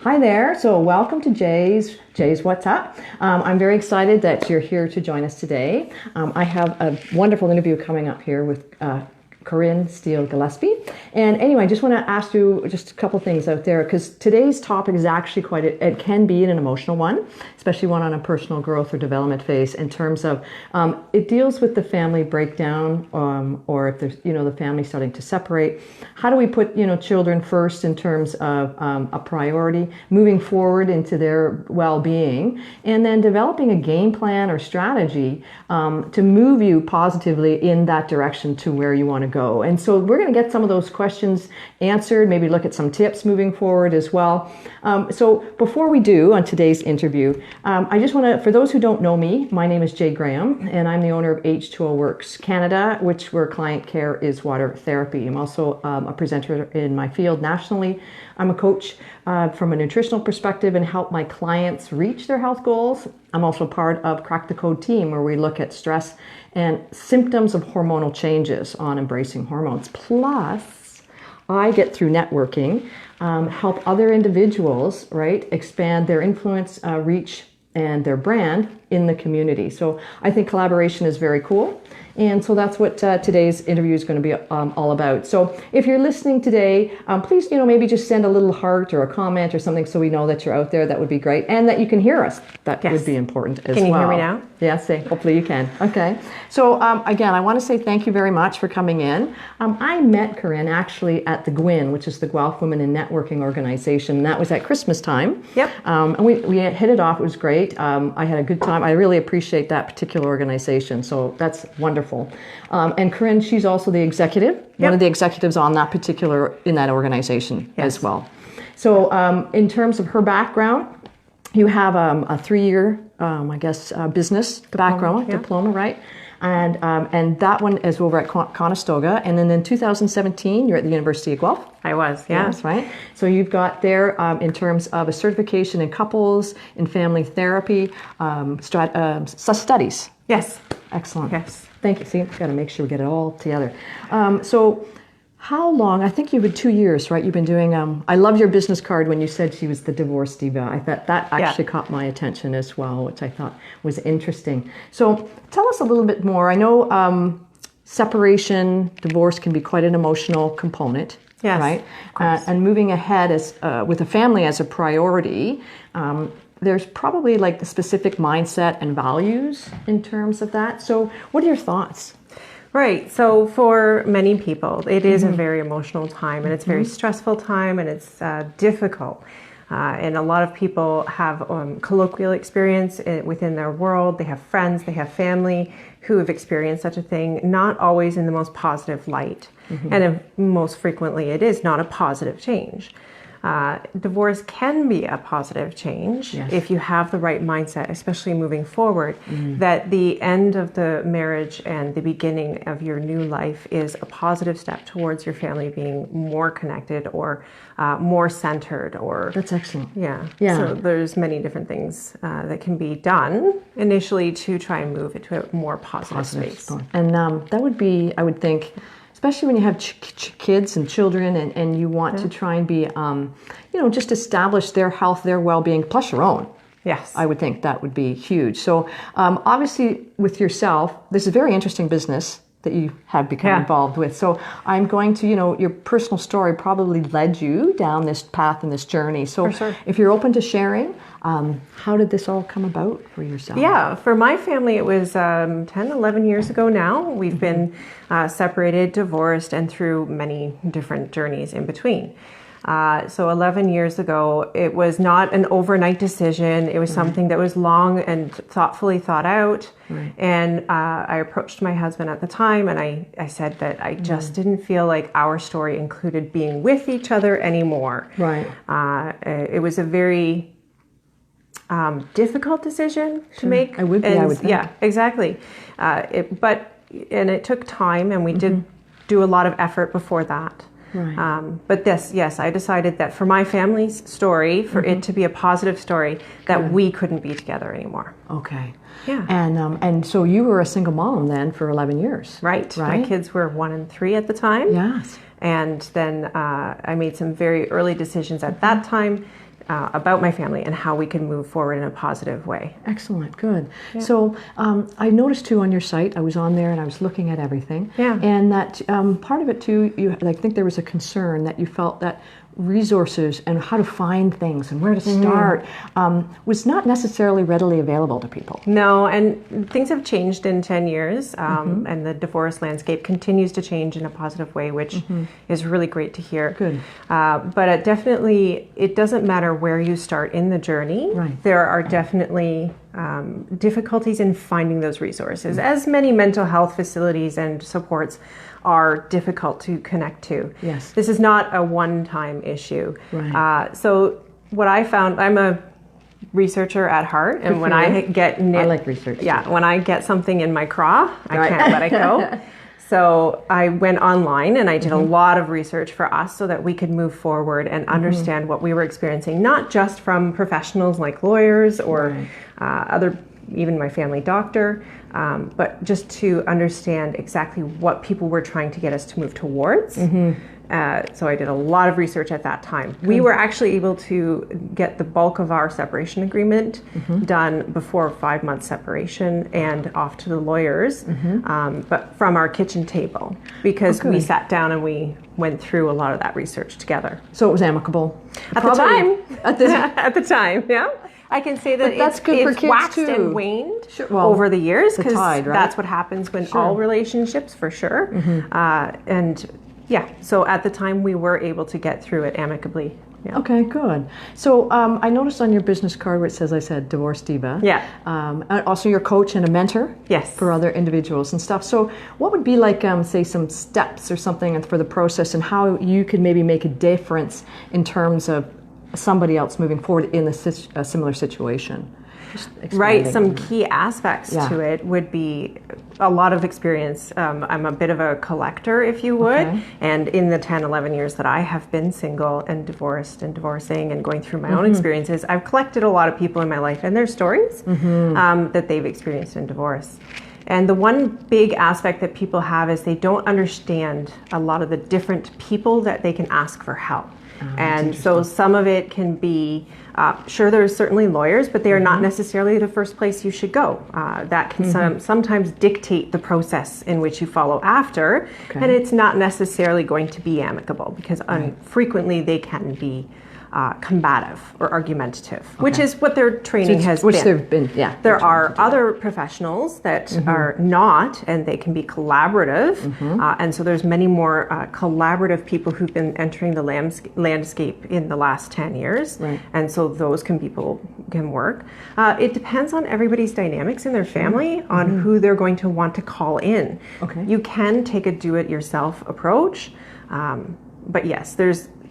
Hi there. So welcome to Jay's What's Up. I'm very excited that you're here to join us today. I have a wonderful interview coming up here with Corinne Steel Gillespie. And anyway, I just want to ask you just a couple things out there, because today's topic is actually it can be an emotional one, especially one on a personal growth or development phase, in terms of it deals with the family breakdown, or if there's, the family starting to separate. How do we put, children first in terms of a priority, moving forward into their well-being, and then developing a game plan or strategy to move you positively in that direction to where you want to go. And so we're going to get some of those questions answered, maybe look at some tips moving forward as well. So before we do on today's interview, I just want to, for those who don't know me, my name is Jay Graham, and I'm the owner of H2O Works Canada, where client care is water therapy. I'm also a presenter in my field nationally. I'm a coach from a nutritional perspective and help my clients reach their health goals. I'm also part of Crack the Code team, where we look at stress and symptoms of hormonal changes on embracing hormones. Plus, I get through networking, help other individuals, expand their influence, reach, and their brand in the community. So I think collaboration is very cool. And so that's what today's interview is going to be all about. So if you're listening today, please, maybe just send a little heart or a comment or something so we know that you're out there. That would be great. And that you can hear us. That would be important as well. Can you hear me now? Yes, hopefully you can. Okay. So again, I want to say thank you very much for coming in. I met Corinne actually at the GWIN, which is the Guelph Women in Networking organization. And that was at Christmas time. Yep. And we hit it off. It was great. I had a good time. I really appreciate that particular organization. So that's wonderful. And Corinne, she's also the executive, one of the executives in that organization as well. So in terms of her background, you have a 3-year, business diploma, right? And that one is over at Conestoga. And then in 2017, you're at the University of Guelph. I was, yes. Right. So you've got there in terms of a certification in couples, in family therapy, studies. Yes. Excellent. Yes. Thank you. See, got to make sure we get it all together. So how long, I think you've been 2 years, right? You've been doing, I love your business card when you said she was the divorce diva. I thought that actually caught my attention as well, which I thought was interesting. So tell us a little bit more. I know separation, divorce can be quite an emotional component. Yes, right? And moving ahead with a family as a priority, there's probably like the specific mindset and values in terms of that. So what are your thoughts? Right. So for many people, it is a very emotional time, and it's a very stressful time, and it's difficult. And a lot of people have colloquial experience within their world. They have friends, they have family who have experienced such a thing, not always in the most positive light. And most frequently, it is not a positive change. Divorce can be a positive change if you have the right mindset, especially moving forward, that the end of the marriage and the beginning of your new life is a positive step towards your family being more connected or more centered. Or that's excellent. Yeah. So there's many different things that can be done initially to try and move it to a more positive space. And that would be, I would think, especially when you have kids and children and you want to try and be, just establish their health, their well-being, plus your own. Yes. I would think that would be huge. So obviously with yourself, this is a very interesting business that you have become involved with. So I'm going to, your personal story probably led you down this path and this journey. So if you're open to sharing, how did this all come about for yourself? Yeah, for my family, it was 10, 11 years ago now. We've been separated, divorced, and through many different journeys in between. So 11 years ago, it was not an overnight decision. It was something that was long and thoughtfully thought out. And I approached my husband at the time, and I said that I just didn't feel like our story included being with each other anymore. It was a very difficult decision to make. I would think. Yeah, exactly. It took time, and we did do a lot of effort before that. But I decided that for my family's story, for it to be a positive story, that we couldn't be together anymore. Okay. Yeah. And so you were a single mom then for 11 years. Right. My kids were 1 and 3 at the time. Yes. And then I made some very early decisions at that time about my family and how we can move forward in a positive way. Excellent, good. Yeah. So I noticed too on your site, I was on there and I was looking at everything, and that part of it too, I think there was a concern that you felt that resources and how to find things and where to start was not necessarily readily available to people. No, and things have changed in 10 years, and the divorce landscape continues to change in a positive way, which is really great to hear. Good. But it doesn't matter where you start in the journey. Right. There are definitely difficulties in finding those resources, as many mental health facilities and supports are difficult to connect to. Yes. This is not a one-time issue. Right. So what I found, I'm a researcher at heart, and when I get I like research. Yeah, when I get something in my craw, I can't let it go. So I went online and I did a lot of research for us so that we could move forward and understand what we were experiencing, not just from professionals like lawyers or even my family doctor, but just to understand exactly what people were trying to get us to move towards. So I did a lot of research at that time. We were actually able to get the bulk of our separation agreement done before 5 months separation and off to the lawyers, but from our kitchen table, because we sat down and we went through a lot of that research together. So it was amicable? At the time. At the time, yeah. I can say that that's good for it's kids waxed too. and waned over the years, because that's what happens when all relationships, for sure. And yeah, so at the time we were able to get through it amicably. Yeah. Okay, good. So I noticed on your business card where it says, I said, Divorce Diva. Yeah. Also you're a coach and a mentor. Yes. For other individuals and stuff. So what would be like, say, some steps or something for the process and how you could maybe make a difference in terms of somebody else moving forward in a similar situation? Right, some key aspects to it would be a lot of experience. I'm a bit of a collector, if you would, and in the 10, 11 years that I have been single and divorced and divorcing and going through my own experiences, I've collected a lot of people in my life and their stories that they've experienced in divorce. And the one big aspect that people have is they don't understand a lot of the different people that they can ask for help. And so some of it can be, sure, there's certainly lawyers, but they are not necessarily the first place you should go. That can sometimes dictate the process in which you follow after, and it's not necessarily going to be amicable, because frequently they can be combative or argumentative, which is what their training has been. They've been, There are other professionals that are not, and they can be collaborative, and so there's many more collaborative people who've been entering the landscape in the last 10 years, and so those people can work. It depends on everybody's dynamics in their family, on who they're going to want to call in. You can take a do-it-yourself approach, but yes,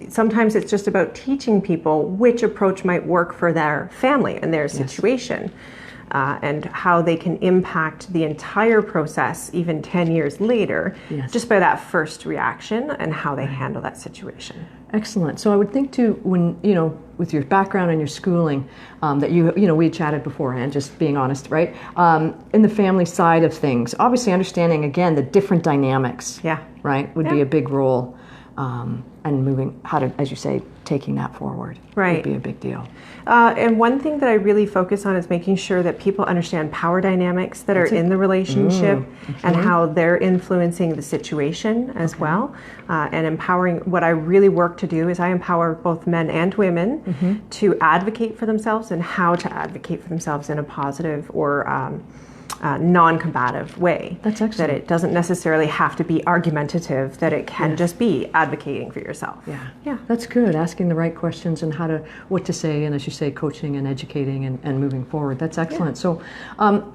sometimes it's just about teaching people which approach might work for their family and their situation, and how they can impact the entire process even 10 years later, just by that first reaction and how they handle that situation. Excellent. So I would think too, when, with your background and your schooling, that we chatted beforehand, just being honest, right? In the family side of things, obviously understanding, again, the different dynamics, right, would be a big role. And moving, as you say, taking that forward would be a big deal. And one thing that I really focus on is making sure that people understand power dynamics that are in the relationship and how they're influencing the situation as well. And empowering, what I really work to do is I empower both men and women to advocate for themselves and how to advocate for themselves in a positive or non-combative way. That's excellent. That it doesn't necessarily have to be argumentative, that it can just be advocating for yourself. Yeah. That's good. Asking the right questions and what to say, and as you say, coaching and educating and moving forward. That's excellent. So, and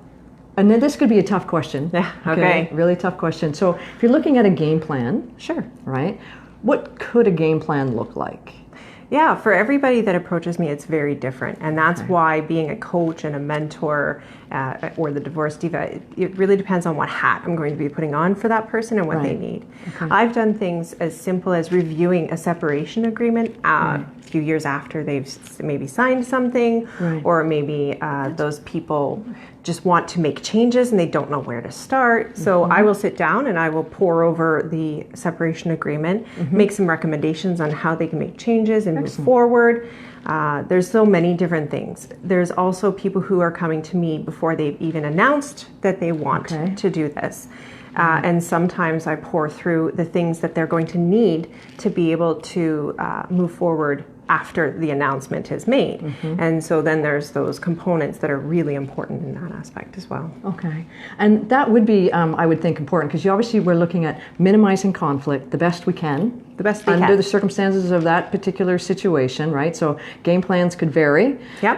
then this could be a tough question. Okay. Really tough question. So if you're looking at a game plan, right? What could a game plan look like? Yeah, for everybody that approaches me, it's very different. And that's why being a coach and a mentor or the Divorce Diva, it really depends on what hat I'm going to be putting on for that person and what they need. I've done things as simple as reviewing a separation agreement a few years after they've maybe signed something, or maybe those people just want to make changes and they don't know where to start. So I will sit down and I will pour over the separation agreement, make some recommendations on how they can make changes and move forward. There's so many different things. There's also people who are coming to me before they've even announced that they want to do this. And sometimes I pour through the things that they're going to need to be able to move forward after the announcement is made. And so then there's those components that are really important in that aspect as well. Okay. And that would be, I would think, important, because obviously we're looking at minimizing conflict the best we can. The best we under can. the circumstances of that particular situation, right? So game plans could vary. Yep.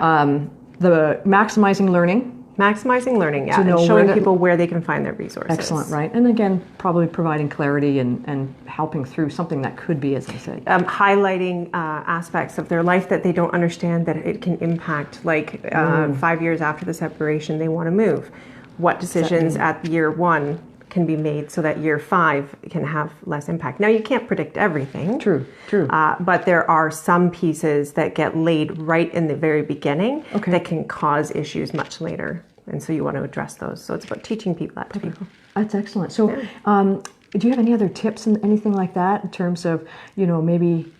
The maximizing learning. Maximizing learning, yeah, To know and showing where to- people where they can find their resources. Excellent, right? And again, probably providing clarity and helping through something that could be, as I said. Highlighting aspects of their life that they don't understand that it can impact, like 5 years after the separation, they want to move. What decisions at year 1 can be made so that year 5 can have less impact. Now, you can't predict everything. True. But there are some pieces that get laid right in the very beginning that can cause issues much later. And so you want to address those. So it's about teaching people that to people. That's excellent. So do you have any other tips and anything like that in terms of, maybe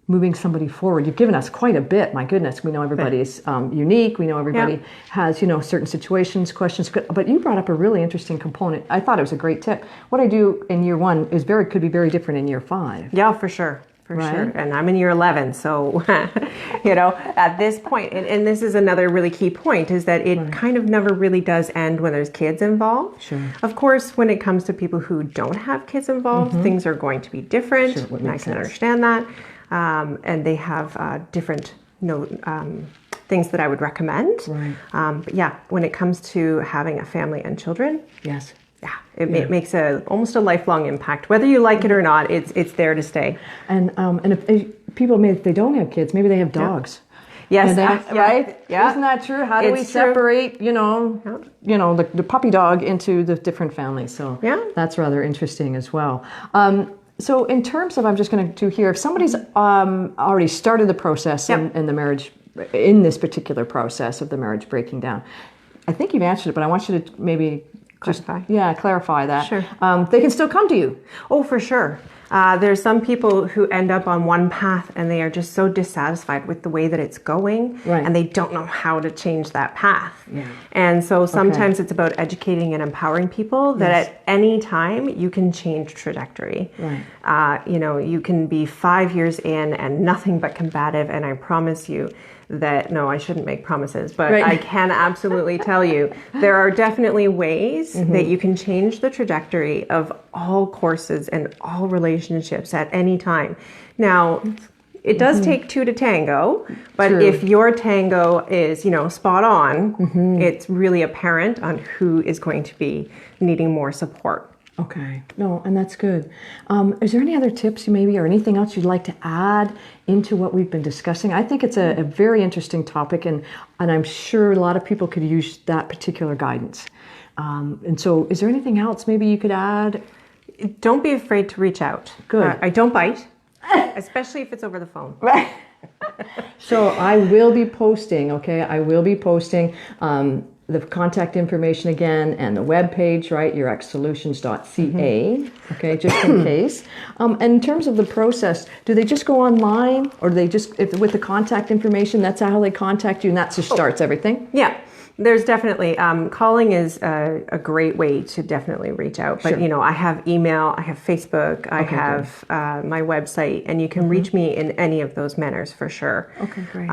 moving somebody forward? You've given us quite a bit. My goodness, we know everybody is unique. We know everybody has, certain situations, questions. But you brought up a really interesting component. I thought it was a great tip. What I do in year 1 is could be very different in year 5. Yeah, for sure. For sure. And I'm in year 11. So, at this point, and this is another really key point, is that it kind of never really does end when there's kids involved. Sure. Of course, when it comes to people who don't have kids involved, things are going to be different. Sure, and I can understand that. And they have different things that I would recommend. Right. But yeah, when it comes to having a family and children, Yes. it makes almost a lifelong impact. Whether you like it or not, it's there to stay. And if people, if they don't have kids, maybe they have dogs. Yes, right? Yeah. Isn't that true? How do we separate, the puppy dog into the different families? So that's rather interesting as well. So in terms of, I'm just going to do here, if somebody's already started the process in the marriage, in this particular process of the marriage breaking down, I think you've answered it, but I want you to maybe clarify that. Sure. They can still come to you. Oh, for sure. There's some people who end up on one path and they are just so dissatisfied with the way that it's going, and they don't know how to change that path. Yeah. And so sometimes it's about educating and empowering people that at any time you can change trajectory. Right. You can be 5 years in and nothing but combative, and I promise you that, no, I shouldn't make promises, but I can absolutely tell you there are definitely ways that you can change the trajectory of all courses and all relationships at any time. Now, it does take 2 to tango, but if your tango is, spot on, it's really apparent on who is going to be needing more support. Okay. No, and that's good. Is there any other tips or anything else you'd like to add into what we've been discussing? I think it's a very interesting topic, and I'm sure a lot of people could use that particular guidance. And so is there anything else maybe you could add? Don't be afraid to reach out. Good. I don't bite, especially if it's over the phone. Right. So I will be posting, the contact information again and the webpage, right? yourexsolutions.ca, okay, just in case. And in terms of the process, do they just go online, or do they just, with the contact information, that's how they contact you, and that just starts everything? Yeah. There's definitely, calling is a great way to definitely reach out. But, I have email, I have Facebook, I have my website, and you can reach me in any of those manners for sure. Okay, great.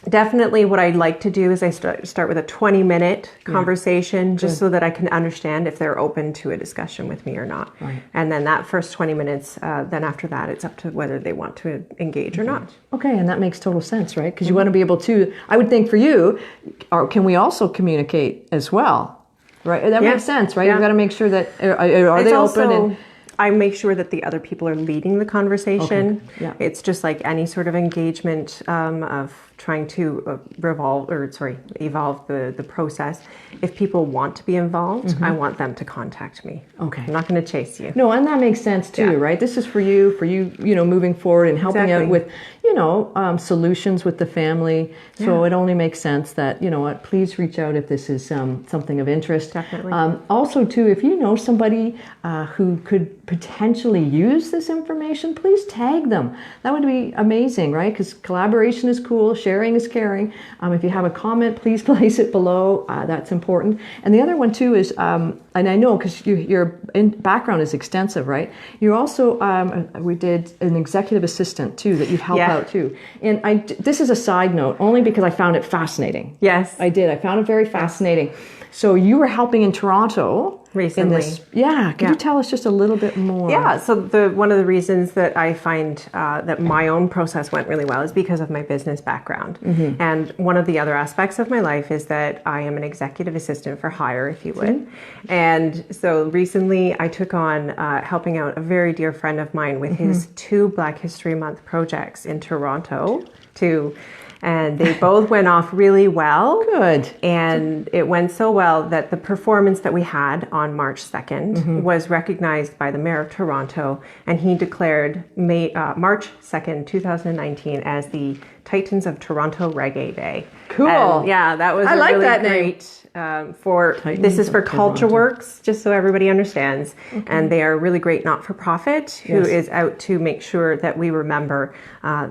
Definitely what I like to do is I start with a 20-minute conversation just so that I can understand if they're open to a discussion with me or not. Right. And then that first 20 minutes, then after that, it's up to whether they want to engage or not. Okay, and that makes total sense, right? Because you want to be able to, I would think for you, can we also communicate as well? Right? That makes sense, right? You've got to make sure that, are they open? And I make sure that the other people are leading the conversation. Okay. Yeah. It's just like any sort of engagement of trying to evolve the process. If people want to be involved, I want them to contact me. Okay. I'm not going to chase you. No, and that makes sense too, right? This is for you, moving forward and helping out with, solutions with the family. So it only makes sense that, what, please reach out if this is something of interest. Definitely. Also, too, if you know somebody who could potentially use this information, please tag them. That would be amazing, right? Because collaboration is cool, sharing is caring. If you have a comment, please place it below. That's important. And the other one, too, is, and I know because your background is extensive, right? You also, we did an executive assistant, too, that you help out, too. And this is a side note, only because I found it fascinating. Yes. I did. I found it very fascinating. So you were helping in Toronto recently. In this, could you tell us just a little bit more? Yeah, so one of the reasons that I find that my own process went really well is because of my business background. Mm-hmm. And one of the other aspects of my life is that I am an executive assistant for hire, if you would. Mm-hmm. And so recently I took on helping out a very dear friend of mine with his 2 Black History Month projects in Toronto and they both went off really well. Good. And it went so well that the performance that we had on March 2nd was recognized by the Mayor of Toronto, and he declared March 2nd, 2019 as the Titans of Toronto Reggae Day. Cool. And that was really that great. This is for Culture Works, just so everybody understands. Okay. And they are a really great not-for-profit who is out to make sure that we remember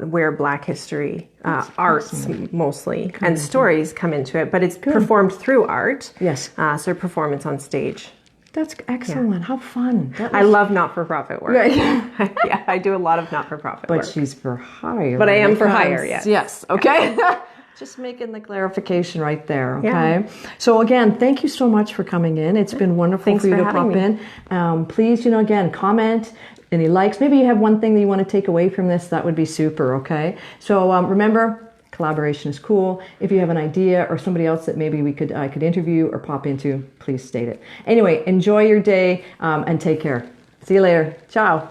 where Black history, arts mostly, and stories come into it. But it's performed through art. Yes. So performance on stage. That's excellent. Yeah. How fun. I love not-for-profit work. Right. I do a lot of not-for-profit work. But she's for hire. But I am for hire, yes. Yes, okay. Just making the clarification right there, okay? Yeah. So again, thank you so much for coming in. It's been wonderful for you to pop in. Please, again, comment, any likes. Maybe you have one thing that you want to take away from this. That would be super, okay? So remember, collaboration is cool. If you have an idea or somebody else that maybe I could interview or pop into, please state it. Anyway, enjoy your day and take care. See you later. Ciao.